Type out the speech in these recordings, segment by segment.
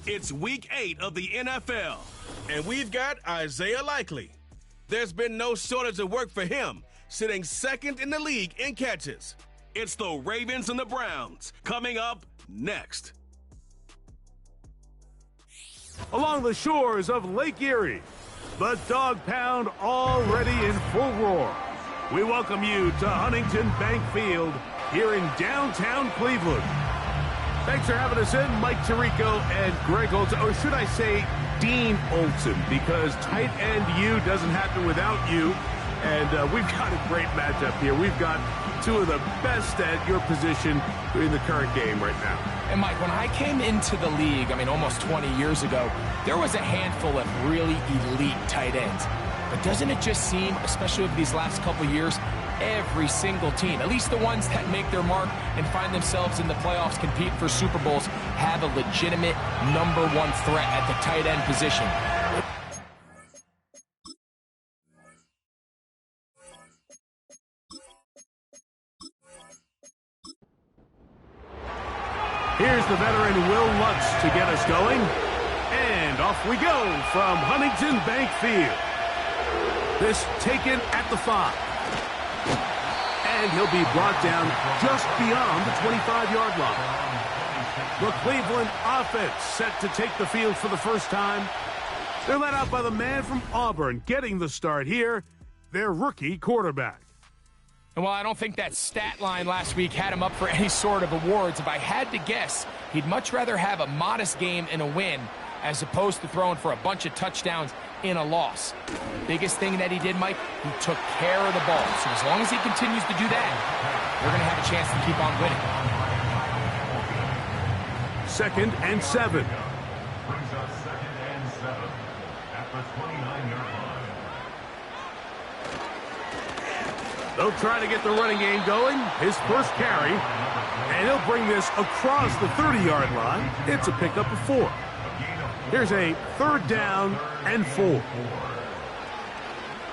It's Week 8 of the NFL, and we've got Isaiah Likely. There's been no shortage of work for him, sitting second in the league in catches. It's the Ravens and the Browns, coming up next. Along the shores of Lake Erie, the Dog Pound already in full roar. We welcome you to Huntington Bank Field here in downtown Cleveland. Thanks for having us in, Mike Tirico and Greg Olson, or should I say Dean Olson, because tight end U doesn't happen without you. And we've got a great matchup here. We've got two of the best at your position in the current game right now. And Mike, when I came into the league, almost 20 years ago, there was a handful of really elite tight ends. But doesn't it just seem, especially over these last couple years, every single team, at least the ones that make their mark and find themselves in the playoffs, compete for Super Bowls, have a legitimate #1 threat at the tight end position. Here's the veteran Will Lutz to get us going. And off we go from Huntington Bank Field. This taken at the 5. And he'll be brought down just beyond the 25-yard line. The Cleveland offense set to take the field for the first time. They're led out by the man from Auburn, getting the start here, their rookie quarterback. And while I don't think that stat line last week had him up for any sort of awards, if I had to guess, he'd much rather have a modest game and a win as opposed to throwing for a bunch of touchdowns in a loss. Biggest thing that he did, Mike, he took care of the ball. So as long as he continues to do that, we're going to have a chance to keep on winning. 2nd and 7. Brings us 2nd and 7 at the 29-yard line. They'll try to get the running game going. His first carry. And he'll bring this across the 30-yard line. It's a pickup of 4. Here's a 3rd down and 4.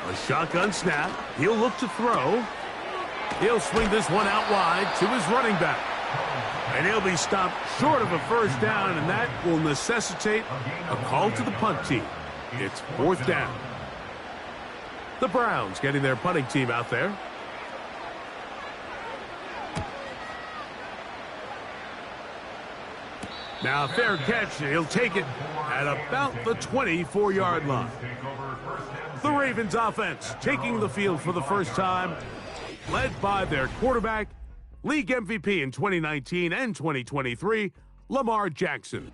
A shotgun snap. He'll look to throw. He'll swing this one out wide to his running back. And he'll be stopped short of a first down, and that will necessitate a call to the punt team. It's 4th down. The Browns getting their punting team out there. Now, fair catch. He'll take it at about the 24-yard line. The Ravens offense taking the field for the first time, led by their quarterback, league MVP in 2019 and 2023, Lamar Jackson.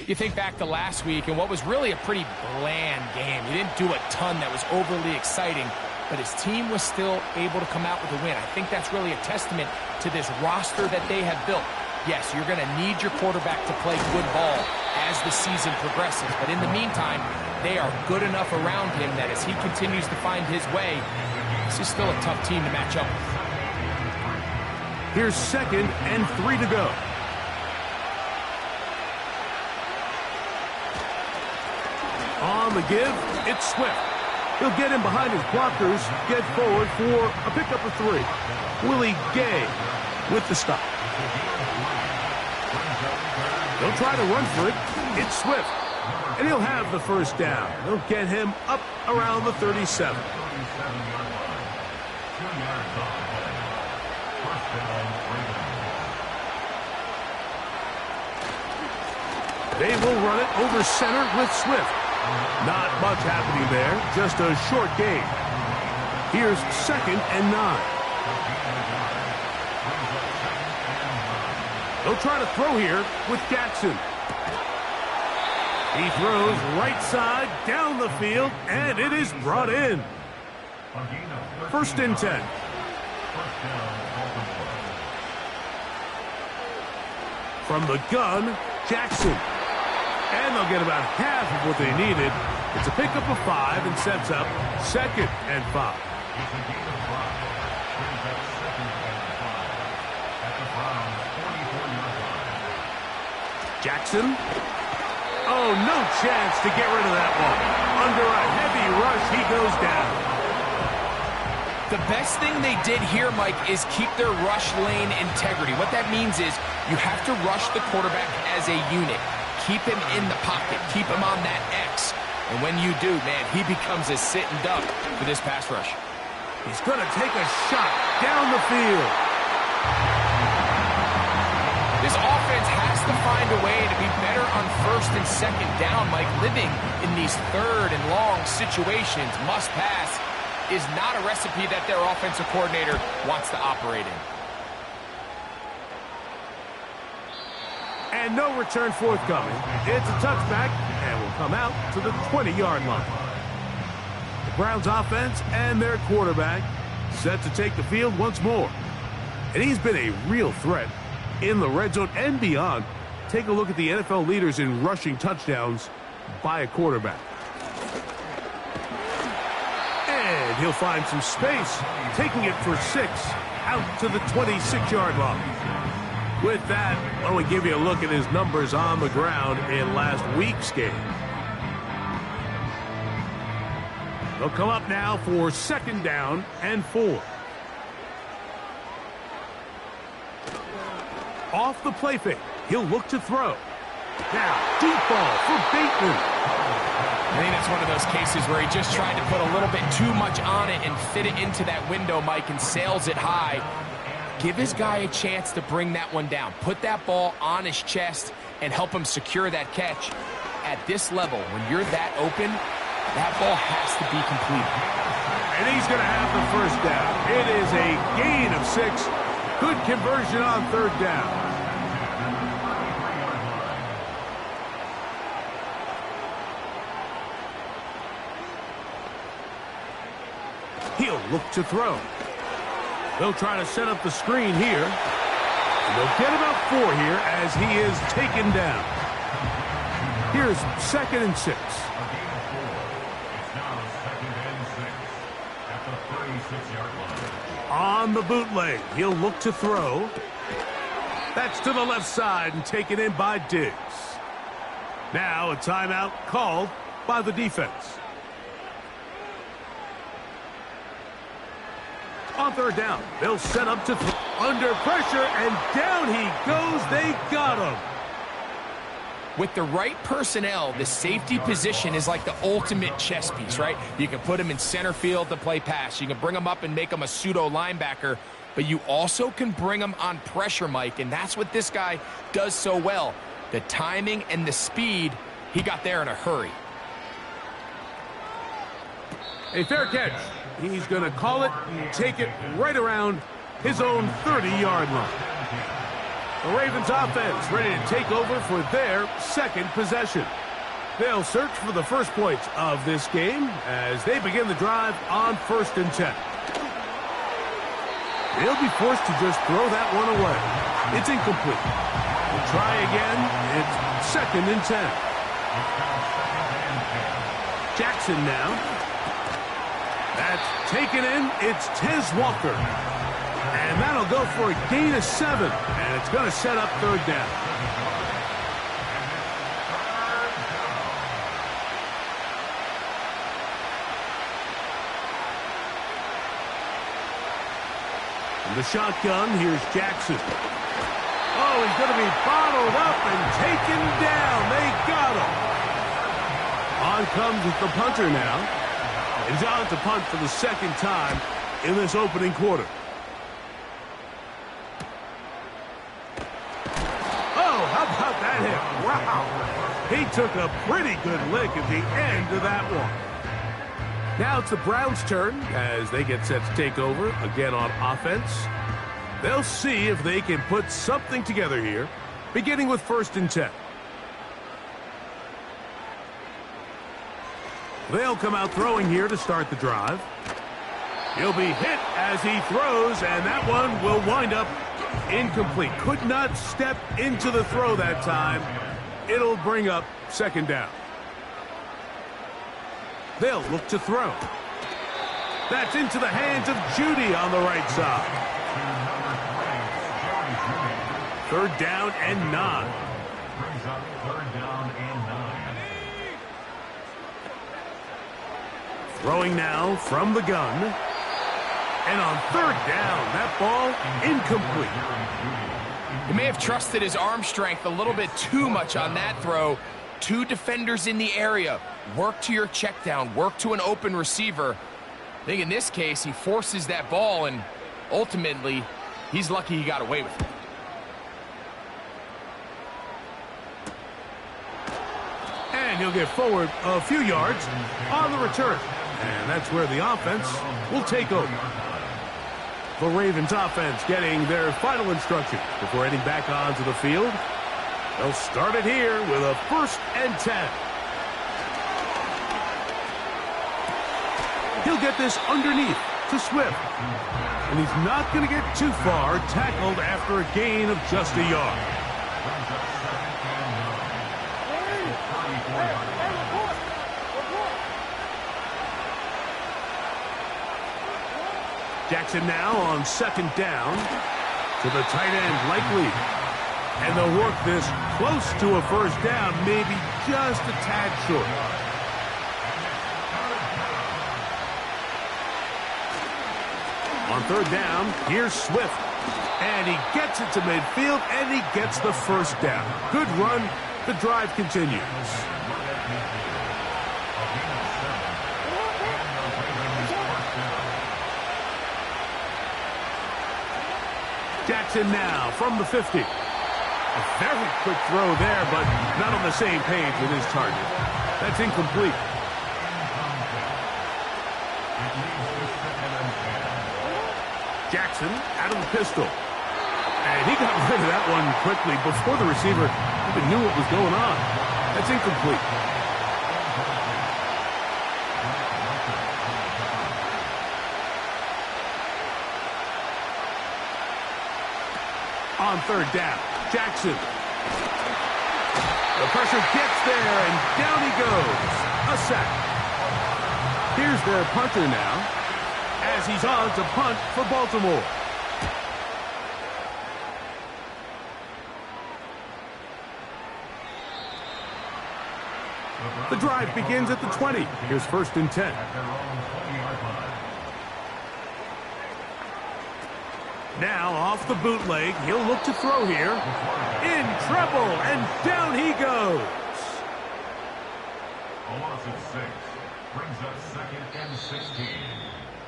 You think back to last week and what was really a pretty bland game. He didn't do a ton that was overly exciting, but his team was still able to come out with a win. I think that's really a testament to this roster that they have built. Yes, you're going to need your quarterback to play good ball as the season progresses. But in the meantime, they are good enough around him that as he continues to find his way, this is still a tough team to match up with. Here's 2nd and 3 to go. On the give, it's Swift. He'll get in behind his blockers, get forward for a pickup of 3. Willie Gay with the stop. They'll try to run for it. It's Swift. And he'll have the first down. They'll get him up around the 37. They will run it over center with Swift. Not much happening there, just a short gain. Here's 2nd and 9. They'll try to throw here with Jackson. He throws right side down the field, and it is brought in. 1st and 10. From the gun, Jackson. And they'll get about half of what they needed. It's a pickup of 5 and sets up 2nd and 5. Jackson. Oh, no chance to get rid of that one. Under a heavy rush, he goes down. The best thing they did here, Mike, is keep their rush lane integrity. What that means is you have to rush the quarterback as a unit. Keep him in the pocket. Keep him on that X. And when you do, man, he becomes a sitting duck for this pass rush. He's going to take a shot down the field. This offense has to find a way to be better on first and second down, Mike. Living in these third and long situations, must pass, is not a recipe that their offensive coordinator wants to operate in. And no return forthcoming. It's a touchback and will come out to the 20-yard line. The Browns offense and their quarterback set to take the field once more. And he's been a real threat in the red zone and beyond. Take a look at the NFL leaders in rushing touchdowns by a quarterback. And he'll find some space, taking it for 6 out to the 26-yard line. With that, why don't we give you a look at his numbers on the ground in last week's game. They'll come up now for 2nd down and 4. Off the play fake, he'll look to throw. Now, deep ball for Bateman. I think that's one of those cases where he just tried to put a little bit too much on it and fit it into that window, Mike, and sails it high. Give his guy a chance to bring that one down. Put that ball on his chest and help him secure that catch. At this level, when you're that open, that ball has to be completed. And he's going to have the first down. It is a gain of 6. Good conversion on 3rd down. He'll look to throw. They'll try to set up the screen here. And they'll get about 4 here as he is taken down. Here's 2nd and 6. On the bootleg, he'll look to throw. That's to the left side and taken in by Diggs. Now a timeout called by the defense. On 3rd down, they'll set up to under pressure, and down he goes. They got him. With the right personnel, the safety position is like the ultimate chess piece, right? You can put him in center field to play pass. You can bring him up and make him a pseudo linebacker, but you also can bring him on pressure, Mike, and that's what this guy does so well. The timing and the speed, he got there in a hurry. A fair catch. He's going to call it and take it right around his own 30-yard line. The Ravens offense ready to take over for their 2nd possession. They'll search for the first points of this game as they begin the drive on 1st and 10. They'll be forced to just throw that one away. It's incomplete. We'll try again. It's 2nd and 10. Jackson now. That's taken in. It's Tez Walker. And that'll go for a gain of 7. And it's going to set up 3rd down. From the shotgun, here's Jackson. Oh, he's going to be bottled up and taken down. They got him. On comes the punter now. He's on to punt for the 2nd time in this opening quarter. Oh, how about that hit? Wow. He took a pretty good lick at the end of that one. Now it's the Browns' turn as they get set to take over again on offense. They'll see if they can put something together here, beginning with 1st and 10. They'll come out throwing here to start the drive. He'll be hit as he throws, and that one will wind up incomplete. Could not step into the throw that time. It'll bring up 2nd down. They'll look to throw. That's into the hands of Judy on the right side. 3rd down and 9. Throwing now from the gun. And on third down, that ball incomplete. He may have trusted his arm strength a little bit too much on that throw. Two defenders in the area. Work to your check down. Work to an open receiver. I think in this case, he forces that ball, and ultimately, he's lucky he got away with it. And he'll get forward a few yards on the return. And that's where the offense will take over. The Ravens offense getting their final instruction before heading back onto the field. They'll start it here with a 1st and 10. He'll get this underneath to Swift. And he's not going to get too far, tackled after a gain of just a yard. Jackson now on 2nd down to the tight end, Likely. And they'll work this close to a 1st down, maybe just a tad short. On 3rd down, here's Swift. And he gets it to midfield, and he gets the 1st down. Good run. The drive continues. Jackson now from the 50. A very quick throw there, but not on the same page with his target. That's incomplete. Jackson out of the pistol. And he got rid of that one quickly before the receiver even knew what was going on. That's incomplete. On 3rd down, Jackson. The pressure gets there, and down he goes. A sack. Here's their punter now, as he's on to punt for Baltimore. The drive begins at the 20. Here's 1st and 10. Now off the bootleg, he'll look to throw here. In trouble, and down he goes. A loss of 6 brings us 2nd and 16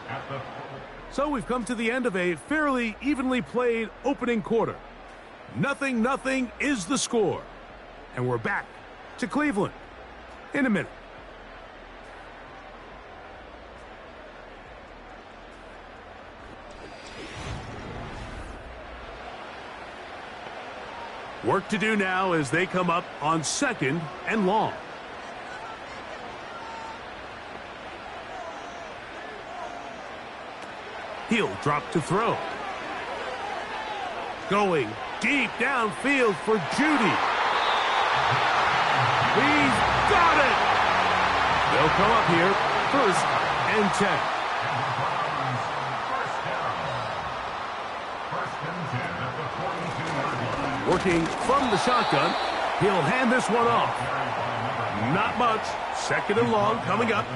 at the... So we've come to the end of a fairly evenly played opening quarter. 0-0 is the score. And we're back to Cleveland in a minute. Work to do now as they come up on 2nd and long. He'll drop to throw. Going deep downfield for Judy. He's got it! They'll come up here 1st and 10. Working from the shotgun, he'll hand this one off. Not much. 2nd and long coming up.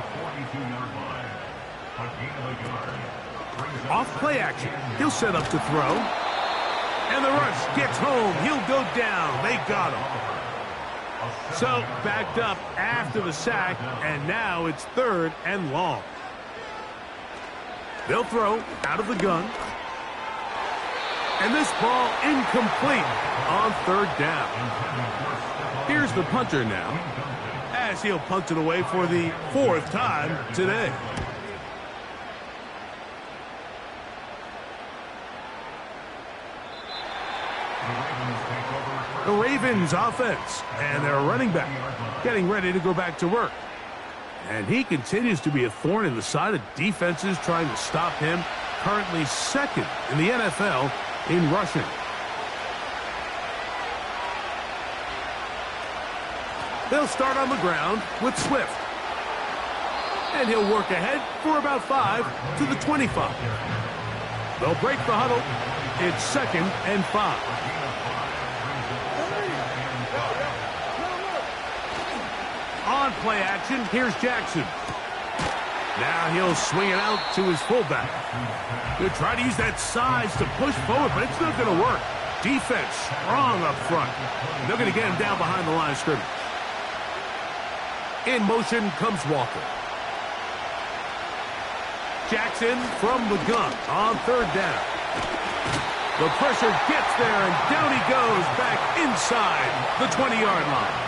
Off play action. He'll set up to throw. And the rush gets home. He'll go down. They got him. So backed up after the sack, and now it's 3rd and long. They'll throw out of the gun. And this ball incomplete on 3rd down. Here's the punter now, as he'll punt it away for the 4th time today. The Ravens offense and their running back getting ready to go back to work. And he continues to be a thorn in the side of defenses trying to stop him. Currently 2nd in the NFL in rushing. They'll start on the ground with Swift. And he'll work ahead for about 5 to the 25. They'll break the huddle. It's 2nd and 5. On play action, here's Jackson. Now he'll swing it out to his fullback. He'll try to use that size to push forward, but it's not going to work. Defense strong up front. They're going to get him down behind the line of scrimmage. In motion comes Walker. Jackson from the gun on third down. The pressure gets there, and down he goes back inside the 20-yard line.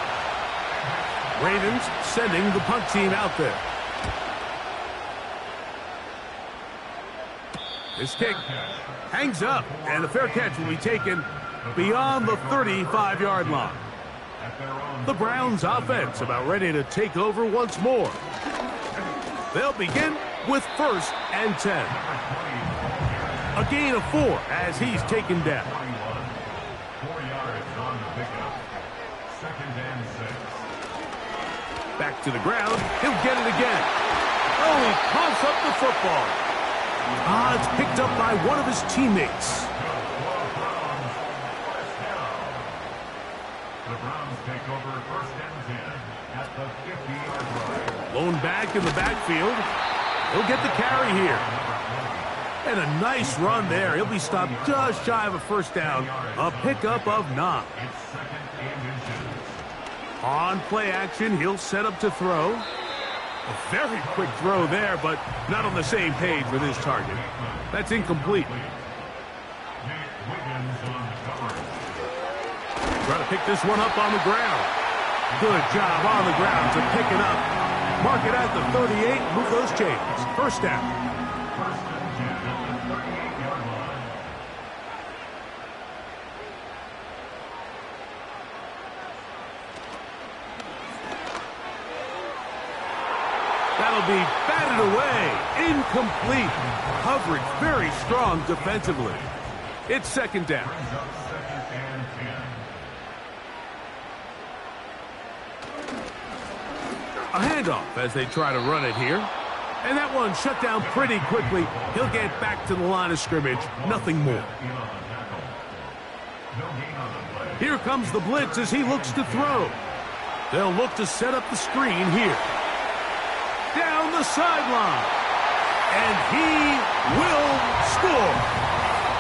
Ravens sending the punt team out there. This kick hangs up, and the fair catch will be taken beyond the 35-yard line. The Browns offense about ready to take over once more. They'll begin with 1st and 10. A gain of 4 as he's taken down. 4 yards on the pickup. 2nd and 6. Back to the ground. He'll get it again. Oh, he coughs up the football. It's picked up by one of his teammates. The Browns take over 1st and 10 at the 50-yard line. Lone back in the backfield. He'll get the carry here. And a nice run there. He'll be stopped just shy of a 1st down. A pickup of 9. It's 2nd and inches. On play action, he'll set up to throw. A very quick throw there, but not on the same page with his target. That's incomplete. Try to pick this one up on the ground. Good job on the ground to pick it up. Mark it at the 38, move those chains. 1st down. 1st and 10 at the 38-yard line. That'll be batted away. Incomplete. Coverage very strong defensively. It's 2nd down. Brings up 2nd and 10. A handoff as they try to run it here. And that one shut down pretty quickly. He'll get back to the line of scrimmage. Nothing more. Here comes the blitz as he looks to throw. They'll look to set up the screen here. Down the sideline. And he will score.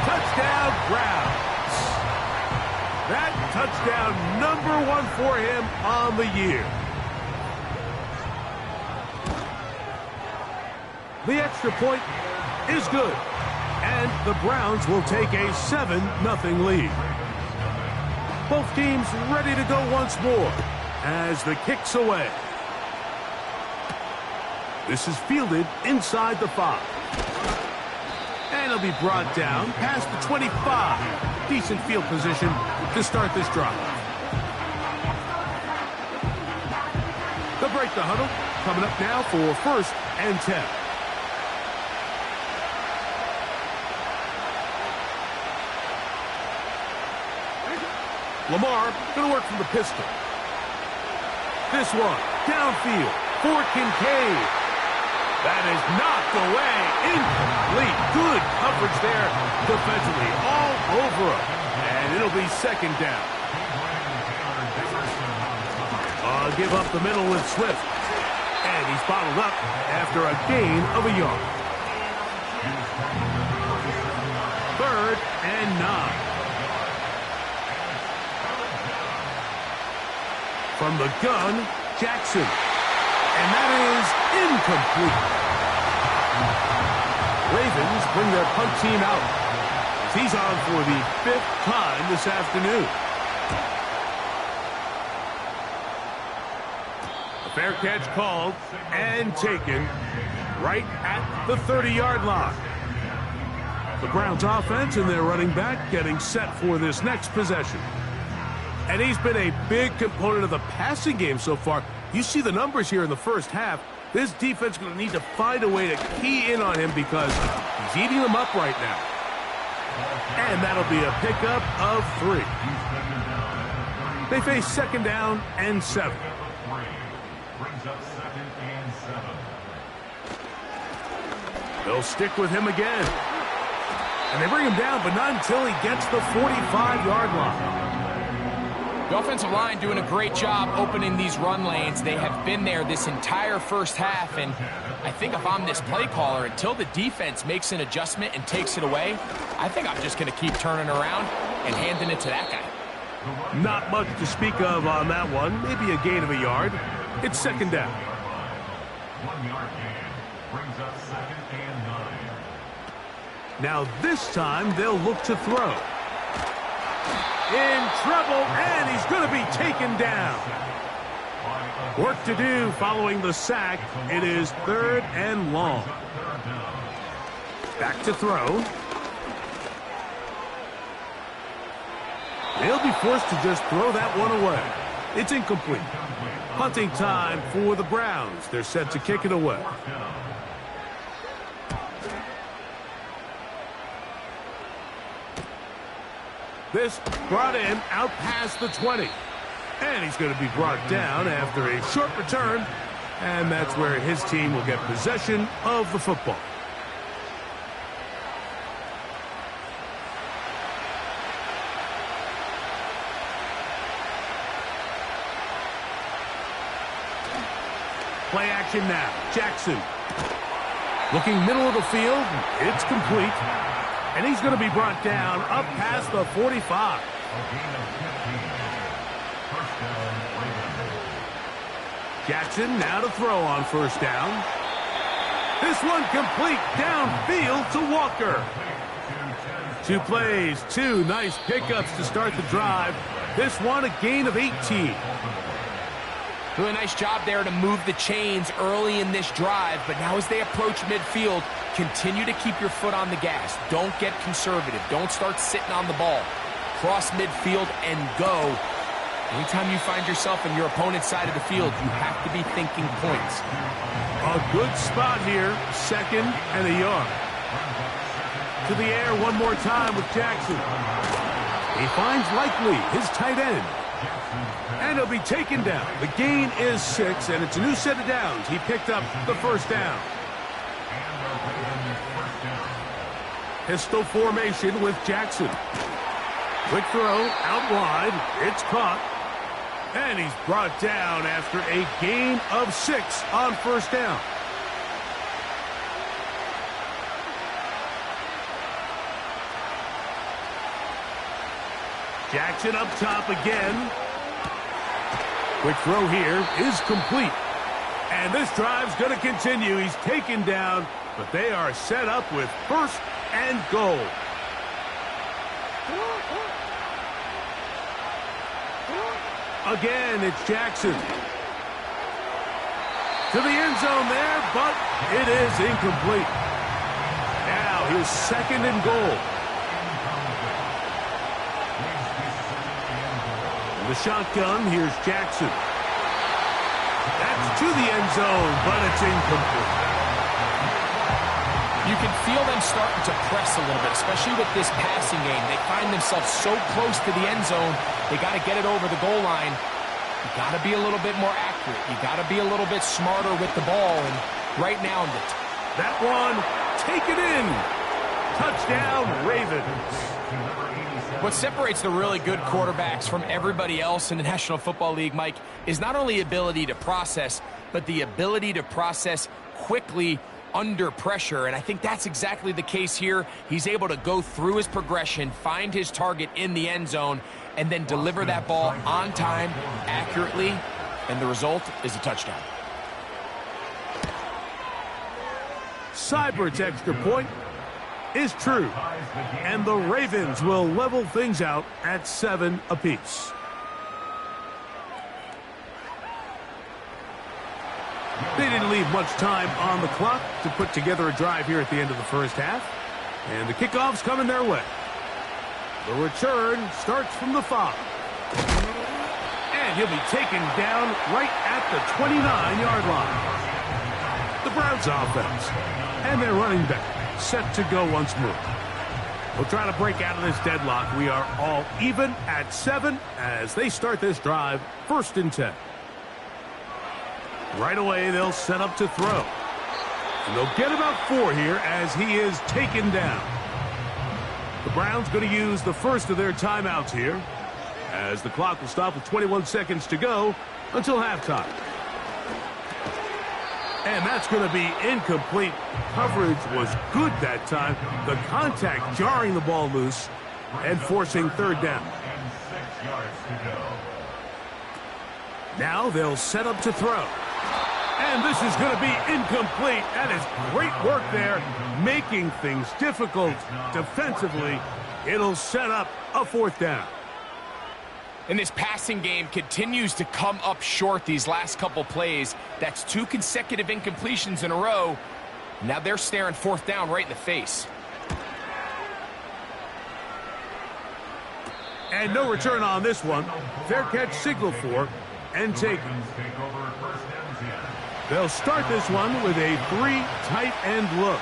Touchdown, Browns. That touchdown #1 for him on the year. The extra point is good. And the Browns will take a 7-0 lead. Both teams ready to go once more as the kick's away. This is fielded inside the 5. And it'll be brought down past the 25. Decent field position to start this drive. They'll break the huddle. Coming up now for 1st and 10. Lamar going to work from the pistol. This one downfield for Kincaid. That is knocked away. Incomplete. Good coverage there defensively all over him. And it'll be 2nd down. Give up the middle with Swift. And he's bottled up after a gain of a yard. 3rd and 9. From the gun, Jackson. And that is incomplete. Ravens bring their punt team out. He's on for the 5th time this afternoon. A fair catch called and taken right at the 30-yard line. The Browns offense and their running back getting set for this next possession. And he's been a big component of the passing game so far. You see the numbers here in the 1st half. This defense is going to need to find a way to key in on him because he's eating them up right now. And that'll be a pickup of 3. They face 2nd down and 7. Brings up 2nd and 7. They'll stick with him again. And they bring him down, but not until he gets the 45-yard line. The offensive line doing a great job opening these run lanes. They have been there this entire first half, and I think if I'm this play caller, until the defense makes an adjustment and takes it away, I think I'm just going to keep turning around and handing it to that guy. Not much to speak of on that one. Maybe a gain of a yard. It's second down. 1 yard gain brings up 2nd and 9. Now this time they'll look to throw. In trouble, and he's going to be taken down. Work to do following the sack. It is 3rd and long. Back to throw. They'll be forced to just throw that one away. It's incomplete. Punting time for the Browns. They're set to kick it away. This brought in out past the 20. And he's going to be brought down after a short return. And that's where his team will get possession of the football. Play action now. Jackson. Looking middle of the field. It's complete. And he's going to be brought down up past the 45. Jackson now to throw on first down. This one complete downfield to Walker. 2 plays, 2 nice pickups to start the drive. This one a gain of 18. Really nice job there to move the chains early in this drive, but now as they approach midfield, continue to keep your foot on the gas. Don't get conservative. Don't start sitting on the ball. Cross midfield and go. Anytime you find yourself in your opponent's side of the field, you have to be thinking points. A good spot here, 2nd and a yard. To the air one more time with Jackson. He finds Likely, his tight end. And he'll be taken down. The gain is 6, and it's a new set of downs. He picked up the first down. Pistol formation with Jackson. Quick throw, out wide. It's caught. And he's brought down after a gain of 6 on first down. Jackson up top again. Quick throw here is complete. And this drive's going to continue. He's taken down, but they are set up with 1st and goal. Again, it's Jackson. To the end zone there, but it is incomplete. Now here's 2nd and goal. The shotgun, here's Jackson. That's to the end zone, but it's incomplete. You can feel them starting to press a little bit, especially with this passing game. They find themselves so close to the end zone, they got to get it over the goal line. You got to be a little bit more accurate. You got to be a little bit smarter with the ball. And right now, that one, take it in. Touchdown, Ravens. What separates the really good quarterbacks from everybody else in the National Football League, Mike, is not only ability to process, but the ability to process quickly under pressure. And I think that's exactly the case here. He's able to go through his progression, find his target in the end zone, and then deliver that ball on time, accurately, and the result is a touchdown. Seibert's extra point is true, and the Ravens will level things out at 7 apiece. They didn't leave much time on the clock to put together a drive here at the end of the first half, and the kickoff's coming their way. The return starts from the 5, and he'll be taken down right at the 29-yard line. The Browns offense and their running back set to go once more. We'll try to break out of this deadlock. We are all even at 7 as they start this drive, 1st and 10. Right away, they'll set up to throw. And they'll get about 4 here as he is taken down. The Browns going to use the first of their timeouts here. as the clock will stop with 21 seconds to go until halftime. And that's going to be incomplete. Coverage was good that time. The contact jarring the ball loose and forcing third down. And 6 yards to go. Now they'll set up to throw. And this is going to be incomplete. That is great work there, making things difficult defensively. It'll set up a fourth down. And this passing game continues to come up short these last couple plays. That's 2 consecutive incompletions in a row. Now they're staring fourth down right in the face. And no return on this one. Fair catch signal for and take. They'll start this one with a 3 tight end look.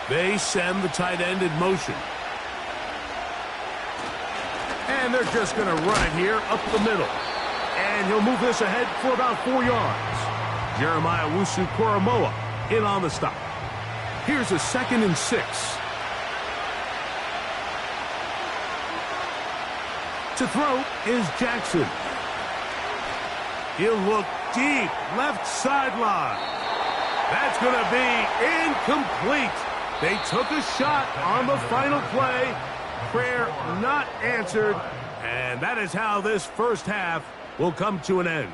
They send the tight end in motion. And they're just going to run it here up the middle. And he'll move this ahead for about 4 yards. Jeremiah Wusu-Koromoa in on the stop. Here's a 2nd and 6. To throw is Jackson. He'll look deep, left sideline. That's going to be incomplete. They took a shot on the final play. Prayer not answered, and that is how this first half will come to an end.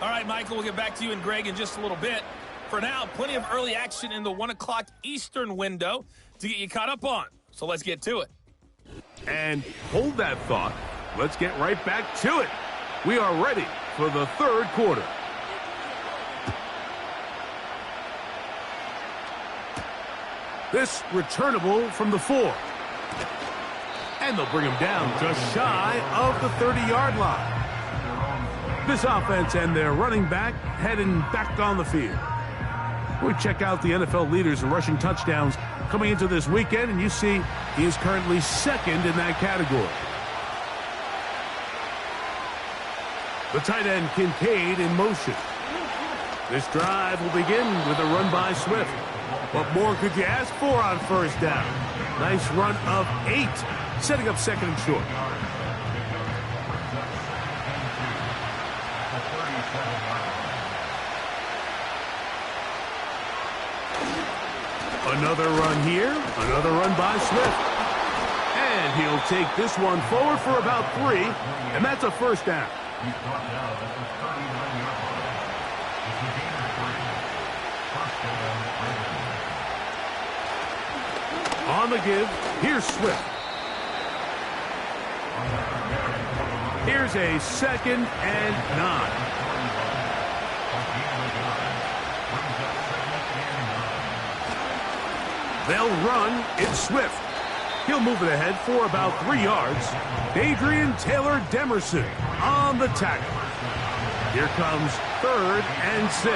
All right, Michael, we'll get back to you and Greg in just a little bit. For now, plenty of early action in the 1 o'clock Eastern window to get you caught up on. So let's get to it. And hold that thought. Let's get right back to it. We are ready for the third quarter. This returnable from the 4. And they'll bring him down just shy of the 30-yard line. This offense and their running back heading back on the field. We check out the NFL leaders in rushing touchdowns coming into this weekend, and you see he is currently 2nd in that category. The tight end Kincaid in motion. This drive will begin with a run by Swift. What more could you ask for on first down? Nice run of 8, setting up 2nd and short. Another run here, another run by Swift. And he'll take this one forward for about 3, and that's a first down. On the give, here's Swift. Here's a 2nd and 9. They'll run, it's Swift. He'll move it ahead for about 3 yards. Adrian Taylor Demerson on the tackle. Here comes 3rd and 6.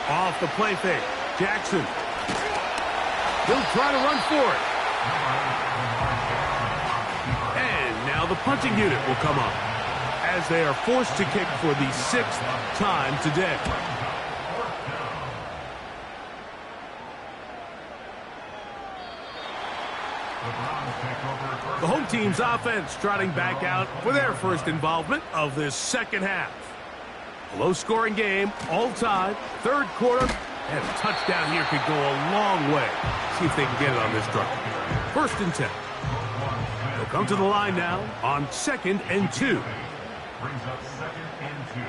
Off the play fake, Jackson. He'll try to run for it. And now the punting unit will come up as they are forced to kick for the 6th time today. The home team's offense trotting back out for their first involvement of this second half. A low-scoring game, all tied, third quarter, and a touchdown here could go a long way. See if they can get it on this drive. 1st and 10. They'll come to the line now on 2nd and 2. Brings up 2nd and 2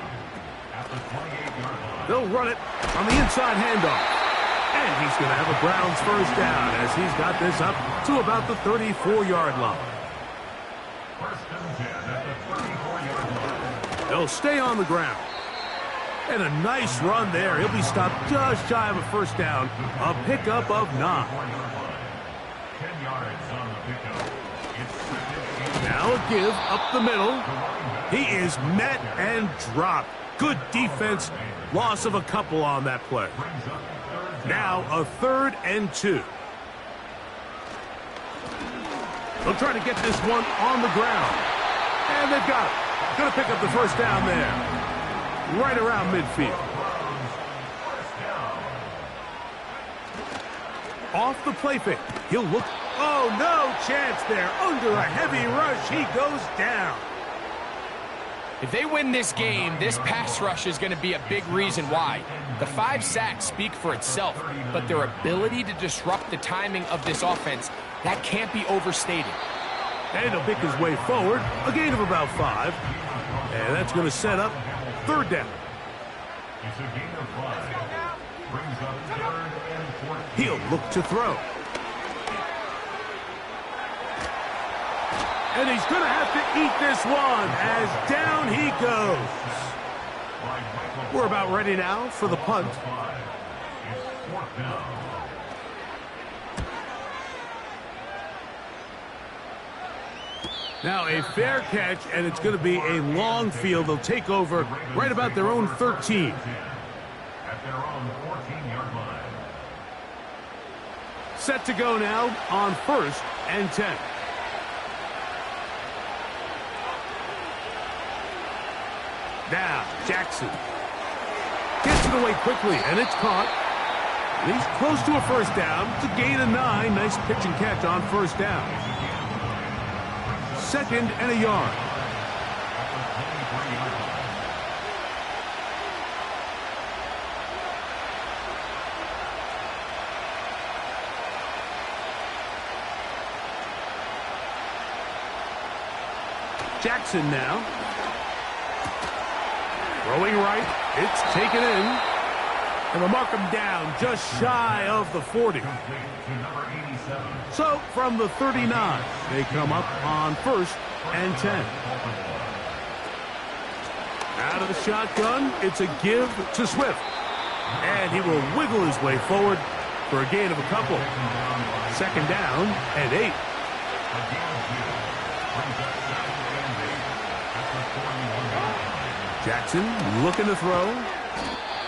at the 28-yard line. They'll run it on the inside handoff. And he's going to have a Browns first down as he's got this up to about the 34-yard line. 1st and 10 at the 34-yard line. They'll stay on the ground. And a nice run there. He'll be stopped just shy of a first down. A pickup of 9. 10 yards on the pickup. Now a give up the middle. He is met and dropped. Good defense. Loss of a couple on that play. Now a 3rd and 2. They'll try to get this one on the ground. And they've got it. Going to pick up the first down there. right around midfield. Off the play fake. He'll look. Oh, no chance there. Under a heavy rush, he goes down. If they win this game, this pass rush is going to be a big reason why. The 5 sacks speak for itself, but their ability to disrupt the timing of this offense, that can't be overstated. And he'll pick his way forward, a gain of about 5. And that's going to set up third down. It's a gain of 5. Brings up 3rd and 14. He'll look to throw. And he's going to have to eat this one as down he goes. We're about ready now for the punt. It's 4th down. Now a fair catch, and it's going to be a long field. They'll take over right about their own 13. At their own 14-yard line. Set to go now on 1st and 10. Now, Jackson gets it away quickly, and it's caught. And he's close to a first down. It's a gain of 9. Nice pitch and catch on first down. 2nd and a yard. Jackson now. Throwing right, it's taken in, and they'll mark him down just shy of the 40. So from the 39, they come up on 1st and 10. Out of the shotgun, it's a give to Swift, and he will wiggle his way forward for a gain of a couple. 2nd down and 8. Jackson looking to throw.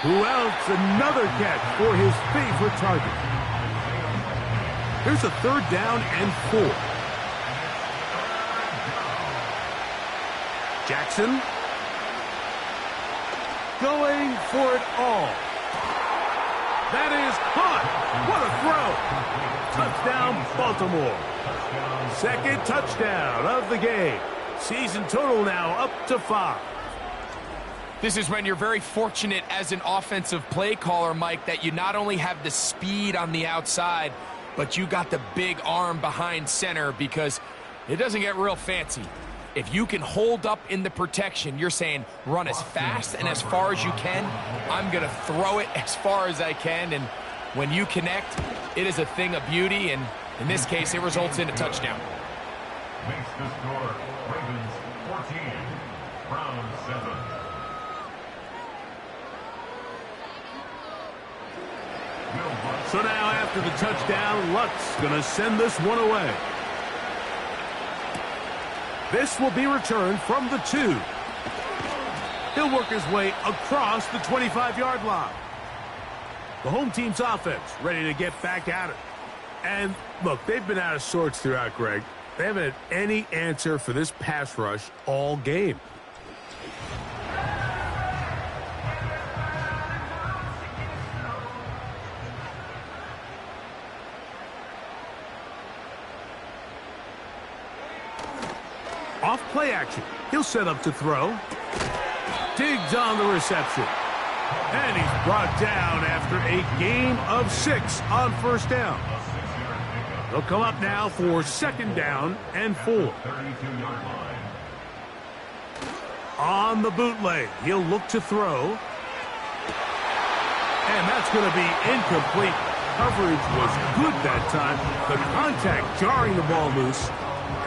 Who else? Another catch for his favorite target. Here's a 3rd down and 4. Jackson going for it all. That is caught. What a throw. Touchdown, Baltimore. 2nd touchdown of the game. Season total now up to 5. This is when you're very fortunate as an offensive play caller, Mike, that you not only have the speed on the outside, but you got the big arm behind center, because it doesn't get real fancy. If you can hold up in the protection, you're saying run as fast and as far as you can. I'm going to throw it as far as I can, and when you connect, it is a thing of beauty, and in this case, it results in a touchdown. Makes the score Ravens 14, Browns 7. So now after the touchdown, Lutz going to send this one away. This will be returned from the 2. He'll work his way across the 25-yard line. The home team's offense ready to get back at it. And look, they've been out of sorts throughout, Greg. They haven't had any answer for this pass rush all game. Off play action. He'll set up to throw. Digs on the reception. And he's brought down after a gain of 6 on 1st down. They'll come up now for 2nd down and 4. On the bootleg, he'll look to throw. And that's going to be incomplete. Coverage was good that time. The contact jarring the ball loose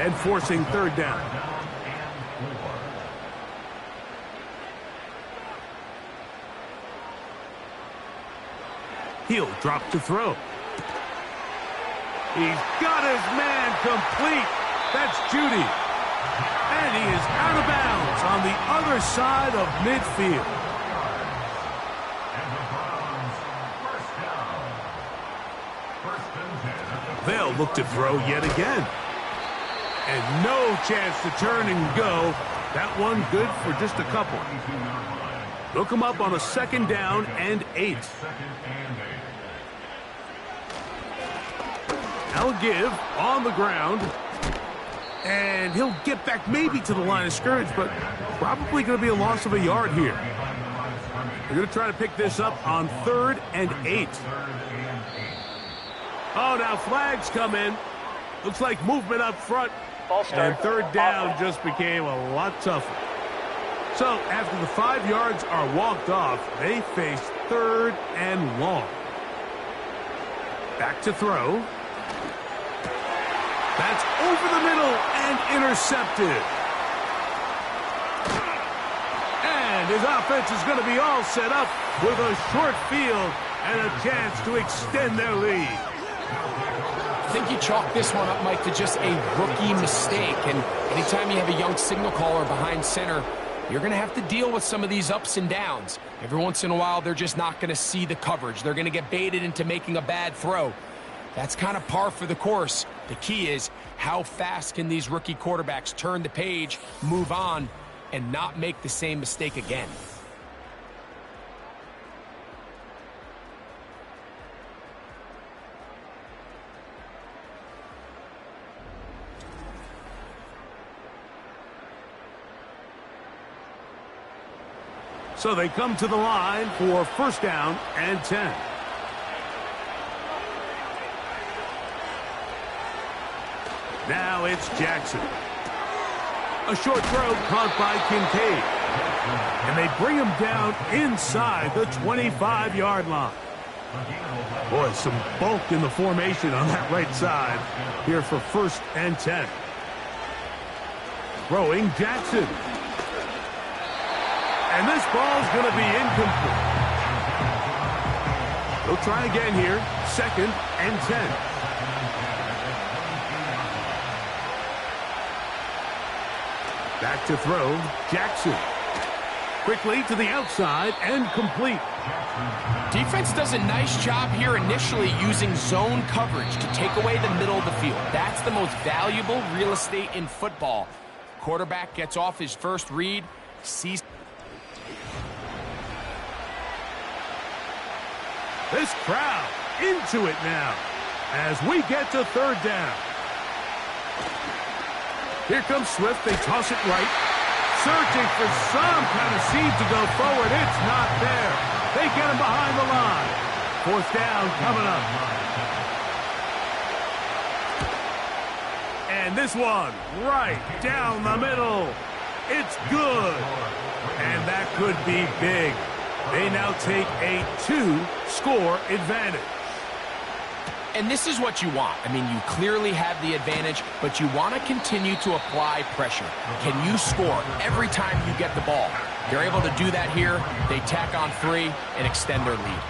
and forcing 3rd down. He'll drop to throw. He's got his man complete. That's Judy. And he is out of bounds on the other side of midfield. They'll look to throw yet again. And no chance to turn and go. That one good for just a couple. They'll come up on a 2nd down and 8. Now a give on the ground. And he'll get back maybe to the line of scrimmage, but probably going to be a loss of a yard here. They're going to try to pick this up on 3rd and 8. Oh, now flags come in. Looks like movement up front. And 3rd down just became a lot tougher. So after the 5 yards are walked off, they face 3rd and long. Back to throw. That's over the middle and intercepted. And his offense is going to be all set up with a short field and a chance to extend their lead. I think you chalk this one up, Mike, to just a rookie mistake. And anytime you have a young signal caller behind center, you're going to have to deal with some of these ups and downs. Every once in a while, they're just not going to see the coverage. They're going to get baited into making a bad throw. That's kind of par for the course. The key is how fast can these rookie quarterbacks turn the page, move on, and not make the same mistake again. So they come to the line for 1st down and 10. Now it's Jackson. A short throw caught by Kincaid. And they bring him down inside the 25-yard line. Boy, some bulk in the formation on that right side here for 1st and 10. Throwing Jackson. And this ball's going to be incomplete. They'll try again here. 2nd and 10. Back to throw, Jackson. Quickly to the outside and complete. Defense does a nice job here initially using zone coverage to take away the middle of the field. That's the most valuable real estate in football. Quarterback gets off his first read, sees. This crowd into it now as we get to 3rd down. Here comes Swift. They toss it right. Searching for some kind of seed to go forward. It's not there. They get him behind the line. 4th down coming up. And this one right down the middle. It's good. And that could be big. They now take a 2-score advantage. And this is what you want. I mean, you clearly have the advantage, but you want to continue to apply pressure. Can you score every time you get the ball? They're able to do that here. They tack on 3 and extend their lead.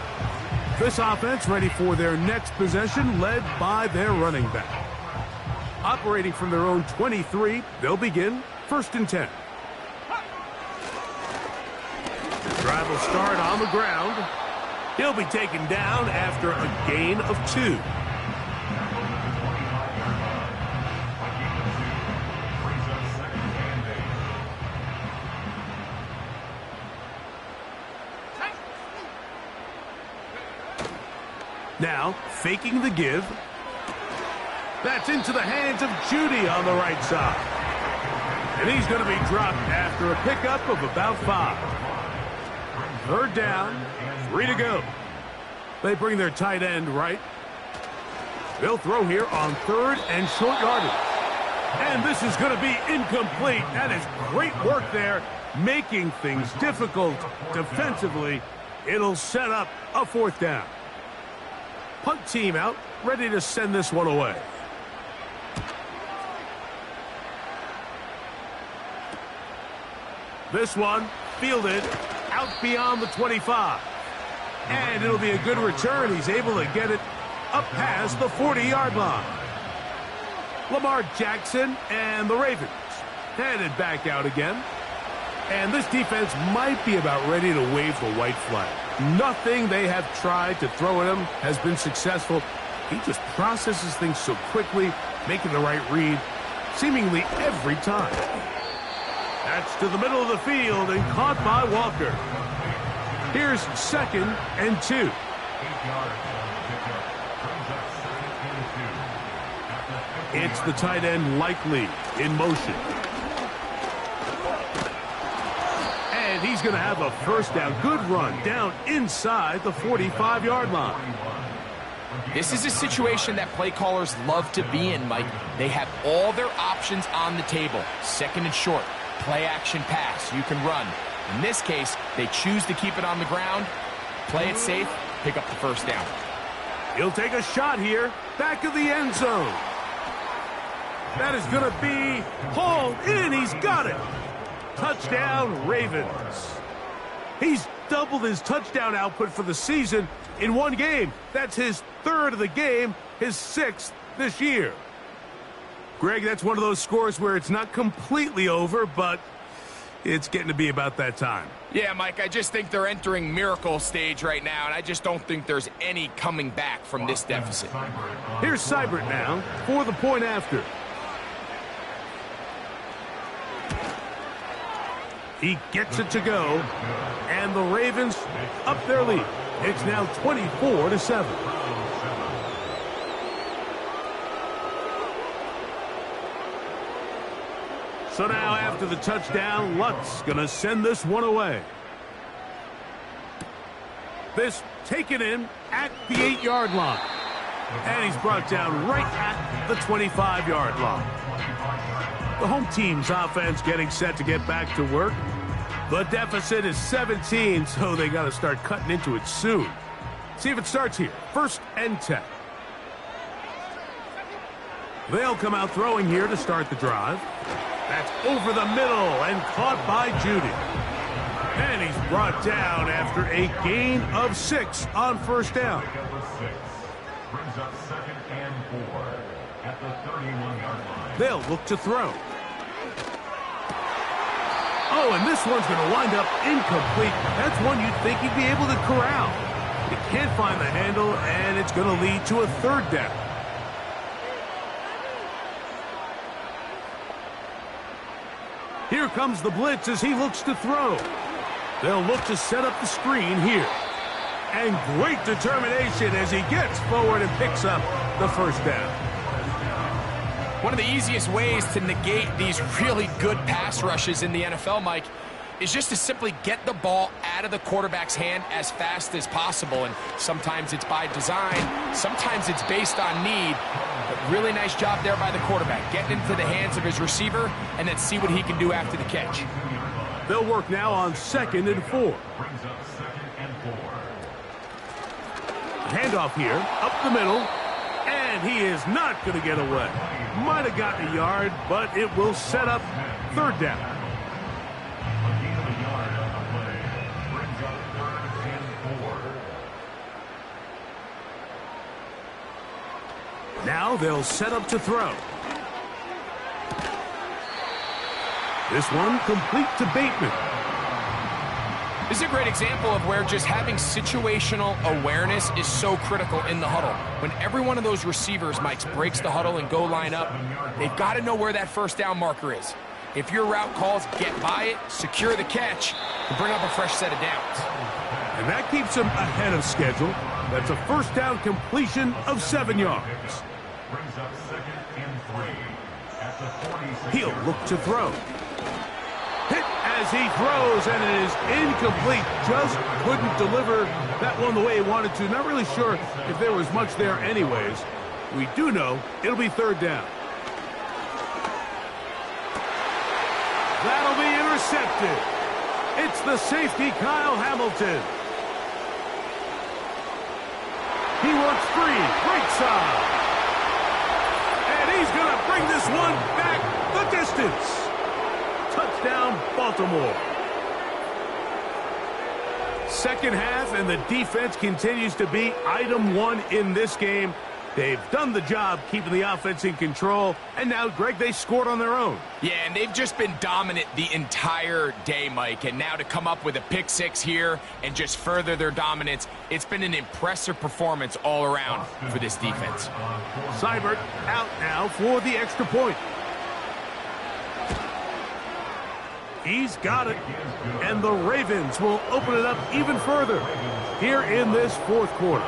This offense ready for their next possession, led by their running back. Operating from their own 23, they'll begin 1st and 10. The drive will start on the ground. He'll be taken down after a gain of 2. Now, faking the give. That's into the hands of Judy on the right side. And he's going to be dropped after a pickup of about 5. 3rd down, 3 to go. They bring their tight end right. They'll throw here on 3rd and short yardage. And this is going to be incomplete. That is great work there, making things difficult defensively. It'll set up a 4th down. Punt team out, ready to send this one away. This one fielded out beyond the 25. And it'll be a good return. He's able to get it up past the 40-yard line. Lamar Jackson and the Ravens headed back out again. And this defense might be about ready to wave the white flag. Nothing they have tried to throw at him has been successful. He just processes things so quickly, making the right read seemingly every time. That's to the middle of the field and caught by Walker. Here's 2nd and 2. 8 yards on the pickup. Brings up 2nd and 2. At the 50 It's the tight end Likely in motion. And he's going to have a first down. Good run down inside the 45-yard line. This is a situation that play callers love to be in, Mike. They have all their options on the table. 2nd and short, play action pass, you can run. In this case, they choose to keep it on the ground, play it safe, pick up the first down. He'll take a shot here, back of the end zone. That is going to be hauled in. He's got it. Touchdown, Ravens. He's doubled his touchdown output for the season in one game. That's his 3rd of the game, his 6th this year. Greg, that's one of those scores where it's not completely over, but it's getting to be about that time. Yeah, Mike, I just think they're entering miracle stage right now, and I just don't think there's any coming back from this deficit. Here's Seibert now for the point after. He gets it to go, and the Ravens up their lead. It's now 24-7. So now after the touchdown, Lutz going to send this one away. This taken in at the 8-yard line. And he's brought down right at the 25-yard line. The home team's offense getting set to get back to work. The deficit is 17, so they got to start cutting into it soon. See if it starts here. 1st and 10. They'll come out throwing here to start the drive. That's over the middle and caught by Judy. And he's brought down after a gain of 6 on 1st down. Brings up 2nd and 4 at the 31-yard line. They'll look to throw. Oh, and this one's going to wind up incomplete. That's one you'd think he'd be able to corral. He can't find the handle, and it's going to lead to a 3rd down. Here comes the blitz as he looks to throw. They'll look to set up the screen here. And great determination as he gets forward and picks up the 1st down. One of the easiest ways to negate these really good pass rushes in the NFL, Mike, is just to simply get the ball out of the quarterback's hand as fast as possible. And sometimes it's by design, sometimes it's based on need. But really nice job there by the quarterback, getting into the hands of his receiver and then see what he can do after the catch. They'll work now on 2nd and 4. Brings up 2nd and 4. Handoff here, up the middle, and he is not going to get away. Might have gotten a yard, but it will set up 3rd down. A gain of a yard on the play. Brings up 3rd and 4. Now they'll set up to throw. This one complete to Bateman. This is a great example of where just having situational awareness is so critical in the huddle. When every one of those receivers, Mike, breaks the huddle and go line up, they've got to know where that 1st down marker is. If your route calls, get by it, secure the catch, and bring up a fresh set of downs. And that keeps him ahead of schedule. That's a 1st down completion of 7 yards. Brings up 2nd and 3 at the 46. He'll look to throw. Hit as he throws, and it is incomplete. Just couldn't deliver that one the way he wanted to. Not really sure if there was much there anyways. We do know it'll be 3rd down. That'll be intercepted. It's the safety, Kyle Hamilton. He works free, right side. And he's going to bring this one back the distance. Touchdown, Baltimore. 2nd half, and the defense continues to be item 1 in this game. They've done the job keeping the offense in control, and now, Greg, they scored on their own. Yeah, and they've just been dominant the entire day, Mike, and now to come up with a pick 6 here and just further their dominance, it's been an impressive performance all around for this defense. Seibert out now for the extra point. He's got it. And the Ravens will open it up even further here in this fourth quarter.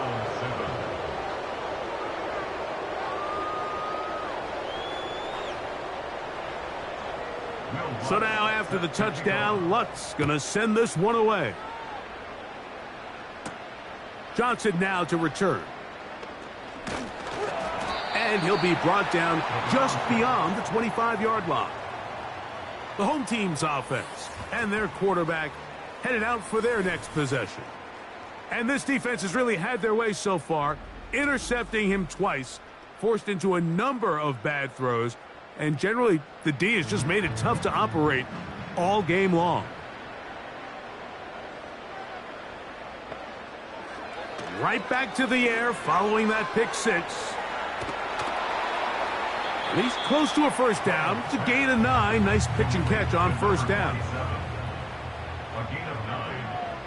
So now after the touchdown, Lutt's going to send this one away. Johnson now to return. And he'll be brought down just beyond the 25-yard line. The home team's offense and their quarterback headed out for their next possession. And this defense has really had their way so far, intercepting him twice, forced into a number of bad throws, and generally the D has just made it tough to operate all game long. Right back to the air following that pick six. He's close to a first down. It's a gain of 9. Nice pitch and catch on first down. A gain of 9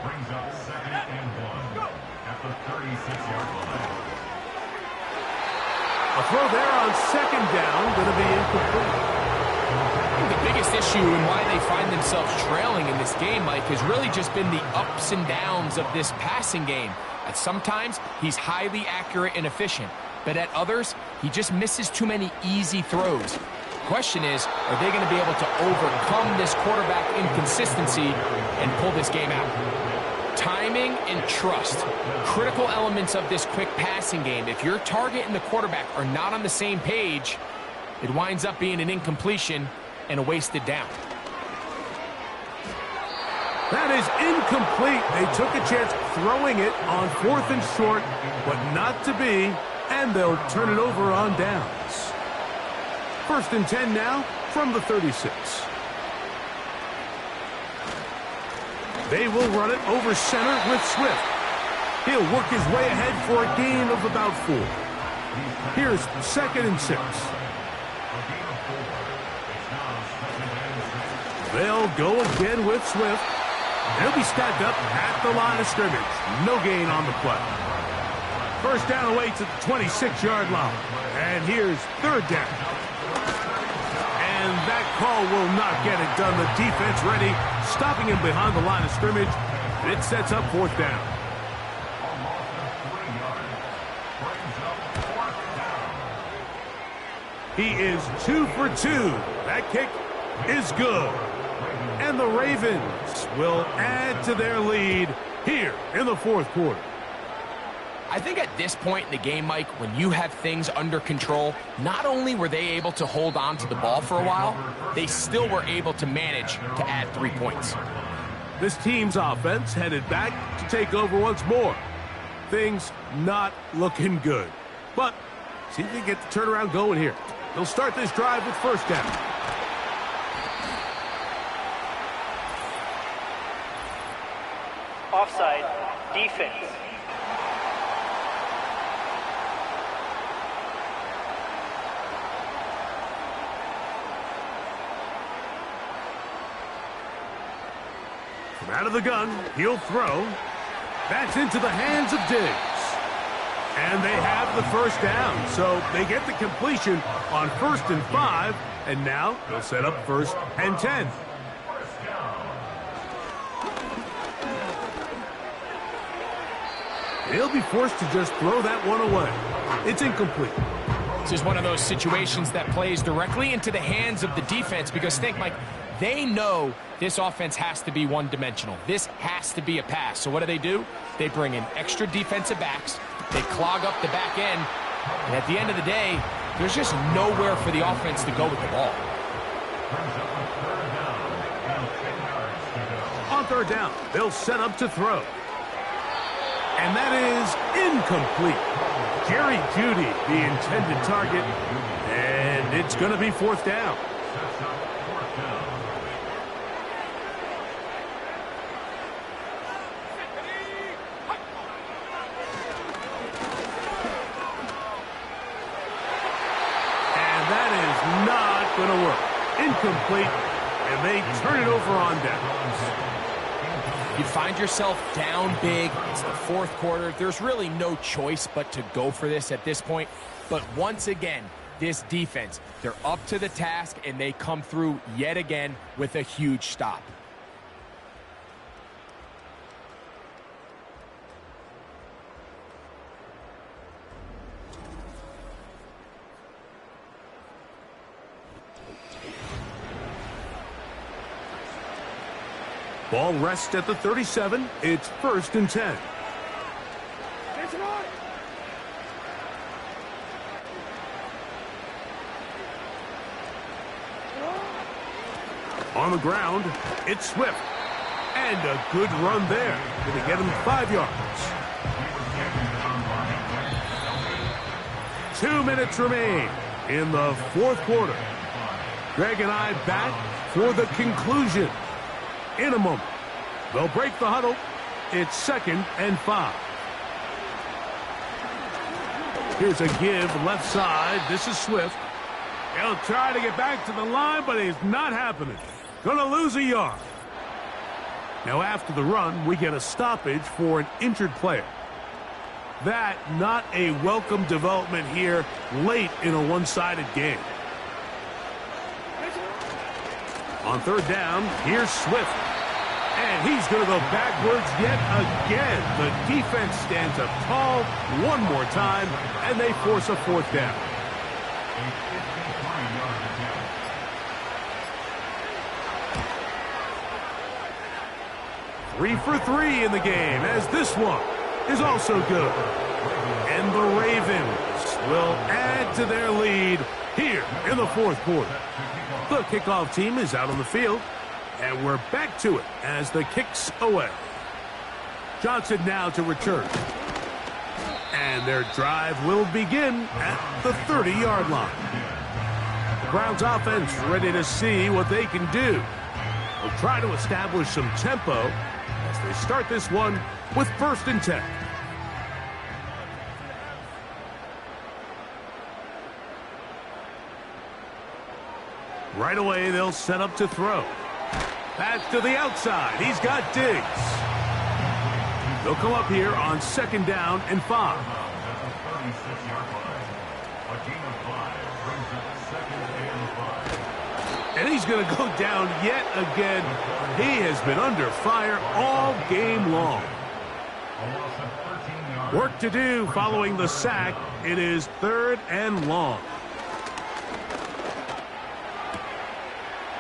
brings up 2nd and 1 at the 36-yard line. A throw there on second down, going to be incomplete. The biggest issue and why they find themselves trailing in this game, Mike, has really just been the ups and downs of this passing game. At sometimes, he's highly accurate and efficient, but at others, he just misses too many easy throws. The question is, are they going to be able to overcome this quarterback inconsistency and pull this game out? Timing and trust, critical elements of this quick passing game. If your target and the quarterback are not on the same page, it winds up being an incompletion and a wasted down. That is incomplete. They took a chance throwing it on 4th and short, but not to be, and they'll turn it over on downs. 1st and 10 now from the 36. They will run it over center with Swift. He'll work his way ahead for a gain of about 4. Here's 2nd and 6. They'll go again with Swift. They'll be stacked up at the line of scrimmage. No gain on the play. First down away to the 26-yard line. And here's 3rd down. And that call will not get it done. The defense ready, stopping him behind the line of scrimmage. It sets up 4th down. He is 2 for 2. That kick is good. And the Ravens will add to their lead here in the 4th quarter. I think at this point in the game, Mike, when you have things under control, not only were they able to hold on to the ball for a while, they still were able to manage to add 3 points. This team's offense headed back to take over once more. Things not looking good. But see if they get the turnaround going here. They'll start this drive with first down. Offside, defense. From out of the gun, he'll throw. That's into the hands of Diggs. And they have the first down, so they get the completion on 1st and 5, and now they'll set up 1st and 10. He'll be forced to just throw that one away. It's incomplete. This is one of those situations that plays directly into the hands of the defense because think, Mike, they know this offense has to be one-dimensional. This has to be a pass. So what do? They bring in extra defensive backs. They clog up the back end. And at the end of the day, there's just nowhere for the offense to go with the ball. On 3rd down, they'll set up to throw. And that is incomplete. Jerry Jeudy, the intended target, and it's going to be 4th down. And that is not going to work. Incomplete, and they turn it over on downs. You find yourself down big. It's the 4th quarter. There's really no choice but to go for this at this point. But once again, this defense. They're up to the task, and they come through yet again with a huge stop. Ball rests at the 37. It's 1st and 10. On the ground, it's Swift. And a good run there. Going to get him 5 yards. 2 minutes remain in the 4th quarter. Greg and I back for the conclusion. In a moment, they'll break the huddle. It's 2nd and 5. Here's a give left side. This is Swift. He'll try to get back to the line, but it's not happening. Gonna lose a yard. Now after the run, we get a stoppage for an injured player. That not a welcome development here late in a one-sided game. On 3rd down, here's Swift. And he's going to go backwards yet again. The defense stands up tall one more time, and they force a 4th down. Three for 3 in the game, as this one is also good. And the Ravens will add to their lead here in the 4th quarter. The kickoff team is out on the field, and we're back to it as the kick's away. Johnson now to return. And their drive will begin at the 30-yard line. The Browns offense ready to see what they can do. They'll try to establish some tempo as they start this one with 1st and 10. Right away, they'll set up to throw. Pass to the outside. He's got Diggs. They'll come up here on 2nd down and 5. And he's going to go down yet again. He has been under fire all game long. Work to do following the sack. It is 3rd and long.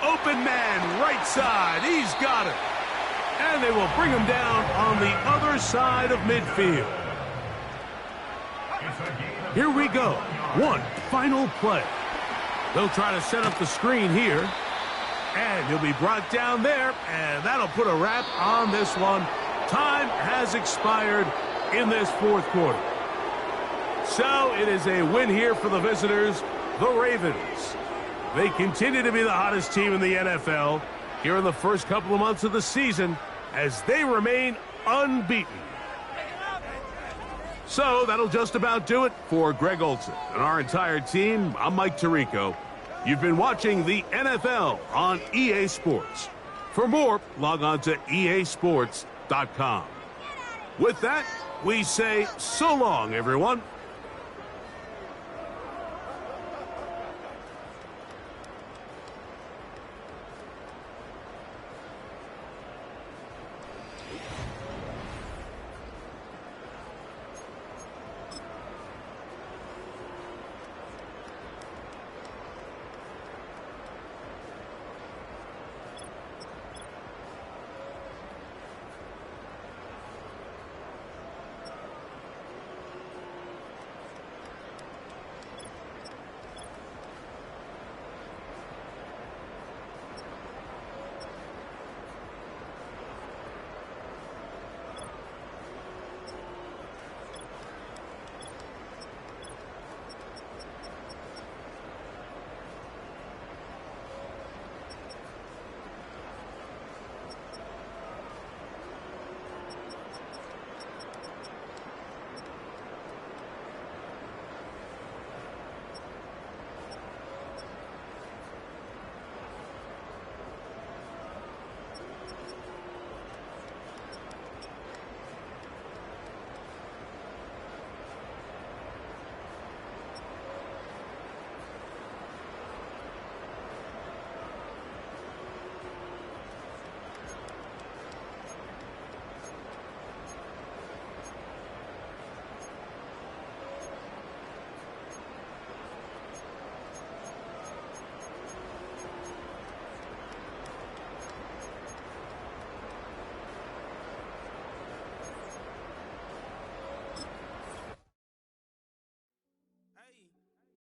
Open man, right side. He's got it. And they will bring him down on the other side of midfield. Here we go. One final play. They'll try to set up the screen here. And he'll be brought down there. And that'll put a wrap on this one. Time has expired in this 4th quarter. So it is a win here for the visitors, the Ravens. They continue to be the hottest team in the NFL here in the first couple of months of the season as they remain unbeaten. So that'll just about do it for Greg Olson and our entire team. I'm Mike Tirico. You've been watching the NFL on EA Sports. For more, log on to easports.com. With that, we say so long, everyone.